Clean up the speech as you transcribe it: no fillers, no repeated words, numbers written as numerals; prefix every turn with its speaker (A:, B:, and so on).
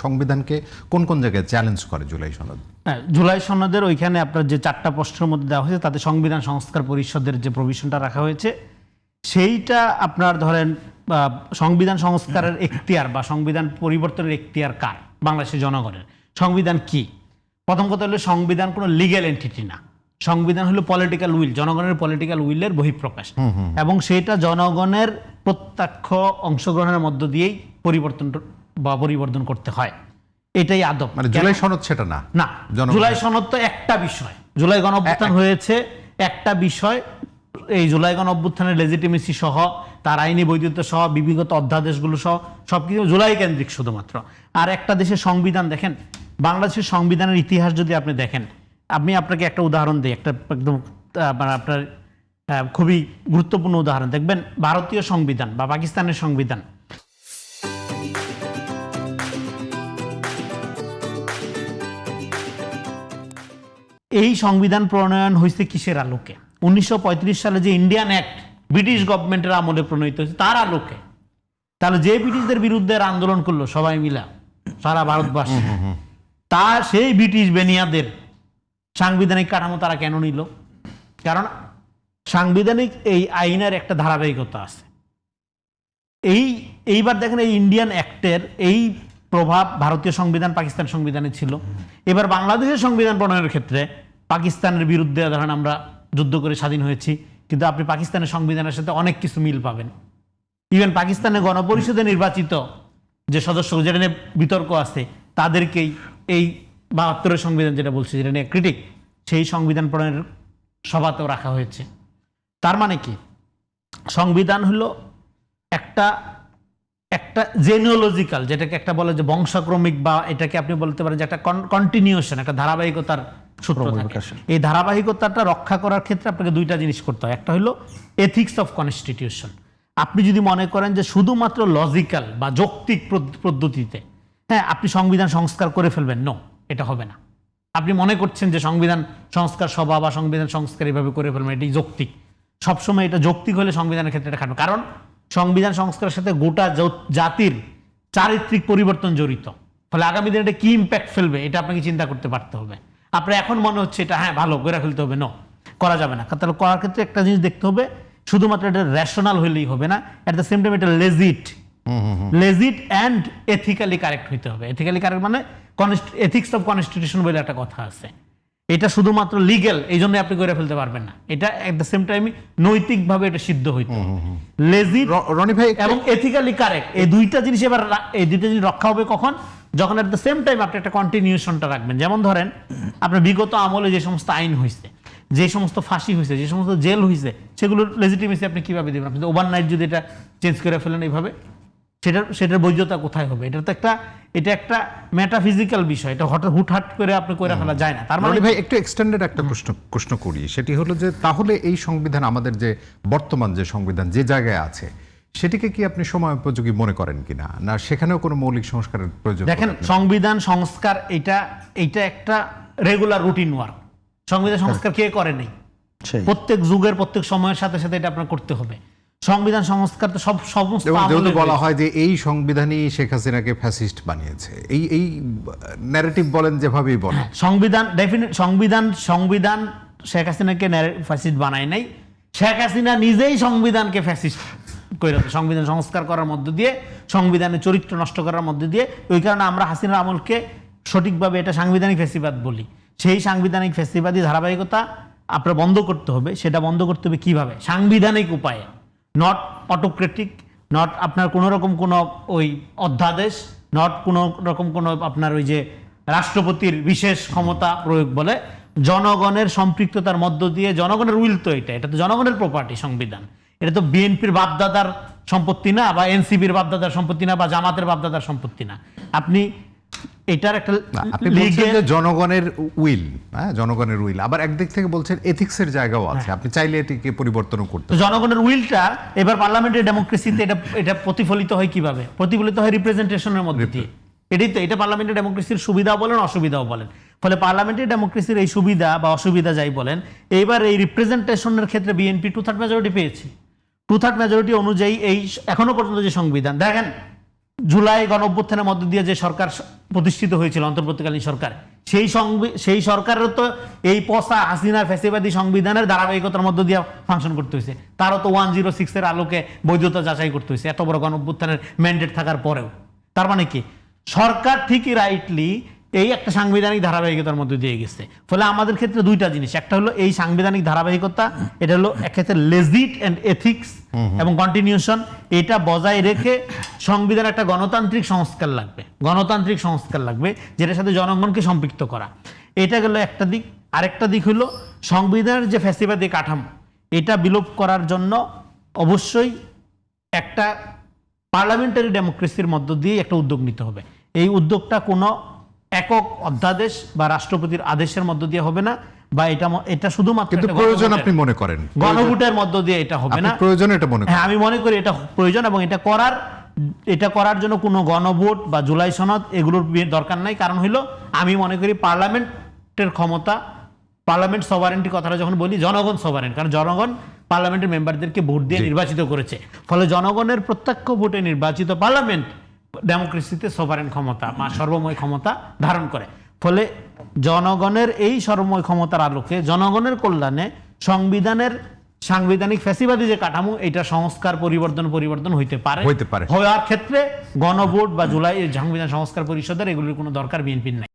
A: সংবিধানকে কোন কোন জায়গায় চ্যালেঞ্জ করে জুলাই সনদ?
B: জুলাই সনদের ওইখানে আপনার যে 4টা প্রশ্নের মধ্যে দেওয়া হয়েছে তাতে সংবিধান সংস্কার পরিষদের যে প্রভিশনটা রাখা হয়েছে সেইটা আপনার ধরেন সংবিধান সংস্কারের এখতিয়ার বা সংবিধান পরিবর্তনের এখতিয়ার কার? বাংলাদেশের জনগণের। সংবিধান কি? প্রথম কথা হলো সংবিধান কোনো লিগ্যাল এন্টিটি না। সংবিধান হলো পলিটিক্যাল উইল, জনগণের পলিটিক্যাল উইলের বহিঃপ্রকাশ, এবং সেটা জনগণের প্রত্যক্ষ অংশগ্রহণের মধ্য দিয়েই পরিবর্তন করতে হয়। এটাই আদব।
A: মানে জুলাই সনদ সেটা না।
B: না, জুলাই সনদ তো একটা বিষয়। জুলাই গণঅভ্যুত্থান হয়েছে একটা বিষয়। এই জুলাই গণঅভ্যুত্থানের লেজিটিমেসি সহ, তার আইনি বৈধতা সহ, বিগত অধ্যাদেশগুলো সহ সবকিছু জুলাই কেন্দ্রিক শুধুমাত্র। আর একটা দেশের সংবিধান দেখেন, বাংলাদেশের সংবিধানের ইতিহাস যদি আপনি দেখেন, আমি আপনাকে একটা উদাহরণ দিই, একটা একদম আপনার খুবই গুরুত্বপূর্ণ উদাহরণ দেখবেন। ভারতীয় সংবিধান বা পাকিস্তানের সংবিধান, এই সংবিধান প্রণয়ন হয়েছে কিসের আলোকে? 1935 সালে যে ইন্ডিয়ান অ্যাক্ট ব্রিটিশ গভর্নমেন্টের আমলে প্রণয়িত হয়েছে তার আলোকে। তাহলে যে ব্রিটিশদের বিরুদ্ধে আন্দোলন করলো সবাই মিলা সারা ভারতবর্ষে, তার সেই ব্রিটিশ বেনিয়াদের সাংবিধানিক কাঠামো তারা কেন নিল? কারণ সাংবিধানিক এই আইনের একটা ধারাবাহিকতা আছে। এইবার দেখেন এই ইন্ডিয়ান অ্যাক্টের এই প্রভাব ভারতীয় সংবিধান পাকিস্তান সংবিধানে ছিল। এবার বাংলাদেশের সংবিধান প্রণয়নের ক্ষেত্রে পাকিস্তানের বিরুদ্ধে ধরেন আমরা যুদ্ধ করে স্বাধীন হয়েছি, কিন্তু আপনি পাকিস্তানের সংবিধানের সাথে অনেক কিছু মিল পাবেন। ইভেন পাকিস্তানের গণপরিষদে নির্বাচিত যে সদস্য, যেটা নিয়ে বিতর্ক আছে, তাদেরকেই এই 72-এর সংবিধান যেটা বলছে, যেটা নিয়ে ক্রিটিক, সেই সংবিধান প্রণয়নের সভাতেও রাখা হয়েছে। তার মানে কি, সংবিধান হলো একটা জেনিওলজিক্যাল, যেটাকে একটা বলে যে বংশাক্রমিক, বা এটাকে আপনি বলতে পারেন যে একটা কন্টিনিউশন, একটা ধারাবাহিকতার সূত্র থাকে। এই ধারাবাহিকতাটা রক্ষা করার ক্ষেত্রে আপনাকে দুইটা জিনিস করতে হয়। একটা হলো এথিক্স অফ কনস্টিটিউশন। আপনি যদি মনে করেন যে শুধুমাত্র লজিক্যাল বা যৌক্তিক পদ্ধতিতে আপনি সংবিধান সংস্কার করে ফেলবেন, নো, এটা হবে না। আপনি মনে করছেন যে সংবিধান সংস্কার সভা বা সংবিধান সংস্কার এইভাবে করে ফেলবেন, এটি যৌক্তিক। সবসময় এটা যৌক্তিক হলে সংবিধানের ক্ষেত্রে এটা খাটবে, কারণ সংবিধান সংস্কারের সাথে গোটা জাতির চারিত্রিক পরিবর্তন জড়িত। ফলে আগামী দিনে এটা কি ইম্প্যাক্ট ফেলবে এটা আপনাকে চিন্তা করতে পারতে হবে। আপনার এখন মনে হচ্ছে এটা ভালো করে ফেলতে হবে, নো, করা যাবে না। তাহলে করার ক্ষেত্রে একটা জিনিস দেখতে হবে, শুধুমাত্র এটা রেশনাল হলেই হবে না, এট দ্য সেম টাইম এটা লেজিট অ্যান্ড এথিক্যালি কারেক্ট হইতে হবে। এথিক্যালি কারেক্ট মানে এথিক্স অফ কনস্টিটিউশন বলে একটা কথা আছে। এটা শুধুমাত্র লিগ্যাল, এই জন্য আপনি করে ফেলতে পারবেন না। এটা এট দ্য সেম টাইম নৈতিকভাবে এটা সিদ্ধ হইতে হবে। লেজিট এবং এথিক্যালি কারেক্ট, এই দুইটা জিনিস রক্ষা হবে কখন? যখন এট দ্য সেম টাইম আপনি একটা কন্টিনিউশনটা রাখবেন। যেমন ধরেন আপনার বিগত আমলে যে সমস্ত আইন হয়েছে, যে সমস্ত ফাঁসি হয়েছে, যে সমস্ত জেল হয়েছে, সেগুলোর লেজিটিমেসি আপনি কিভাবে দেবেন? আপনি ওভারনাইট যদি এটা চেঞ্জ করে ফেলেন এইভাবে, সেটার বৈধতা কোথায় হবে? এটা একটা মেটাফিজিক্যাল বিষয়, এটা হুটহাট করে আপনি করে ফেলা যায় না। তার মানে
A: ভাই একটু এক্সটেন্ডেড একটা প্রশ্ন করি, সেটি হলো যে তাহলে এই সংবিধান, আমাদের যে বর্তমান যে সংবিধান যে জায়গায় আছে, সেটিকে কি আপনি সময় উপযোগী মনে করেন কিনা, না সেখানেও কোনো মৌলিক সংস্কারের প্রয়োজন?
B: দেখেন, সংবিধান সংস্কার এটা একটা রেগুলার রুটিন ওয়ার্ক। সংবিধান সংস্কার কে করে নেই? প্রত্যেক যুগের প্রত্যেক সময়ের সাথে সাথে এটা আপনার করতে হবে। সংবিধান সংস্কার তো সমস্ত
A: বলা হয় যে এই সংবিধানই শেখ হাসিনাকে ফ্যাসিস্ট বানিয়েছে, এই ন্যারেটিভ বলেন যেভাবেই বলেন,
B: সংবিধান শেখ হাসিনাকে ফ্যাসিস্ট বানায় নাই, শেখ হাসিনা নিজেই সংবিধানকে ফ্যাসিস্ট করেছে সংবিধান সংস্কার করার মধ্য দিয়ে, সংবিধানের চরিত্র নষ্ট করার মধ্য দিয়ে। ওই কারণে আমরা হাসিনার আমলকে সঠিকভাবে এটা সাংবিধানিক ফ্যাসিবাদ বলি। সেই সাংবিধানিক ফ্যাসিবাদী ধারাবাহিকতা আপনার বন্ধ করতে হবে। সেটা বন্ধ করতে হবে কিভাবে? সাংবিধানিক উপায়ে, নট অটোক্রেটিক, নট আপনার কোনো রকম কোনো ওই অধ্যাদেশ, নট কোনো রকম কোনো আপনার ওই যে রাষ্ট্রপতির বিশেষ ক্ষমতা প্রয়োগ বলে, জনগণের সম্পৃক্ততার মধ্য দিয়ে, জনগণের উইল তো এটা তো জনগণের প্রপার্টি সংবিধান। এটা তো বিএনপির বাপদাদার সম্পত্তি না, বা এনসিপির বাপদাদার সম্পত্তি না, বা জামাতের বাপদাদার সম্পত্তি না। আপনি এটার একটা
A: জনগণের উইল, জনগণের উইল, আবার একদিক থেকে বলছেন এথিক্সের জায়গাও আছে, আপনি চাইলে এটিকে পরিবর্তন করতে।
B: জনগণের উইলটা এবার পার্লামেন্টের ডেমোক্রেসিতে এটা প্রতিফলিত হয় কিভাবে? প্রতিফলিত হয় রিপ্রেজেন্টেশনের মধ্যে দিয়ে। এটা পার্লামেন্টের ডেমোক্রেসির সুবিধাও বলেন, অসুবিধাও বলেন। ফলে পার্লামেন্টের ডেমোক্রেসির এই সুবিধা বা অসুবিধা যাই বলেন, এইবার এই রিপ্রেজেন্টেশনের ক্ষেত্রে বিএনপি 2/3 মেজরিটি পেয়েছে। 2/3 মেজরিটি অনুযায়ী এই এখনো পর্যন্ত যে সংবিধান দেখেন, জুলাই গণঅভ্যুত্থানের মধ্য দিয়ে যে সরকার প্রতিষ্ঠিত হয়েছিল, অন্তর্বর্তীকালীন সরকার, সেই সরকারের তো এই পচা হাসিনার ফ্যাসিবাদী সংবিধানের ধারাবাহিকতার মধ্য দিয়ে ফাংশন করতে হয়েছে। তারও তো 106 এর আলোকে বৈধতা যাচাই করতে হয়েছে এত বড় গণঅভ্যুত্থানের ম্যান্ডেট থাকার পরেও। তার মানে কি সরকার ঠিকই রাইটলি এই একটা সাংবিধানিক ধারাবাহিকতার মধ্যে দিয়ে গেছে। ফলে আমাদের ক্ষেত্রে দুইটা জিনিস, একটা হলো এই সাংবিধানিক ধারাবাহিকতা, এটা হলো এক্ষেত্রে লেজিট অ্যান্ড এথিক্স এবং কন্টিনিউশন, এটা বজায় রেখে সংবিধান একটা গণতান্ত্রিক সংস্কার লাগবে, গণতান্ত্রিক সংস্কার লাগবে যেটার সাথে জনগণকে সম্পৃক্ত করা। এটা গেল একটা দিক। আরেকটা দিক হলো সংবিধানের যে ফ্যাসিবাদী কাঠামো, এটা বিলোপ করার জন্য অবশ্যই একটা পার্লামেন্টারি ডেমোক্রেসির মধ্য দিয়ে একটা উদ্যোগ নিতে হবে। এই উদ্যোগটা কোনো একক অধ্যাদেশ বা রাষ্ট্রপতির আদেশের মধ্য দিয়ে হবে না, বা এটা শুধুমাত্র
A: কিন্তু প্রয়োজন আপনি মনে করেন
B: গণভোটের মধ্য দিয়ে এটা হবে না।
A: প্রয়োজন এটা মনে করেন?
B: হ্যাঁ, আমি মনে করি এটা প্রয়োজন, এবং এটা করার জন্য কোনো গণভোট বা জুলাই সনদ এগুলোর দরকার নাই। কারণ হলো আমি মনে করি পার্লামেন্টের ক্ষমতা, পার্লামেন্ট সভারেন্টি কথাটা যখন বলি, জনগণ সভারেন্ট, কারণ জনগণ পার্লামেন্টের মেম্বারদেরকে ভোট দিয়ে নির্বাচিত করেছে। ফলে জনগণের প্রত্যক্ষ ভোটে নির্বাচিত পার্লামেন্ট ডেমোক্রেসিতে সভারেন্ট ক্ষমতা বা সর্বময় ক্ষমতা ধারণ করে। ফলে জনগণের এই সর্বময় ক্ষমতার আলোকে জনগণের কল্যাণে সংবিধানের সাংবিধানিক ফ্যাসিবাদী যে কাঠামো, এটা সংস্কার পরিবর্তন হইতে পারে। হওয়ার ক্ষেত্রে গণভোট বা জুলাই সংবিধান সংস্কার পরিষদের এগুলির কোনো দরকার বিএনপির নাই।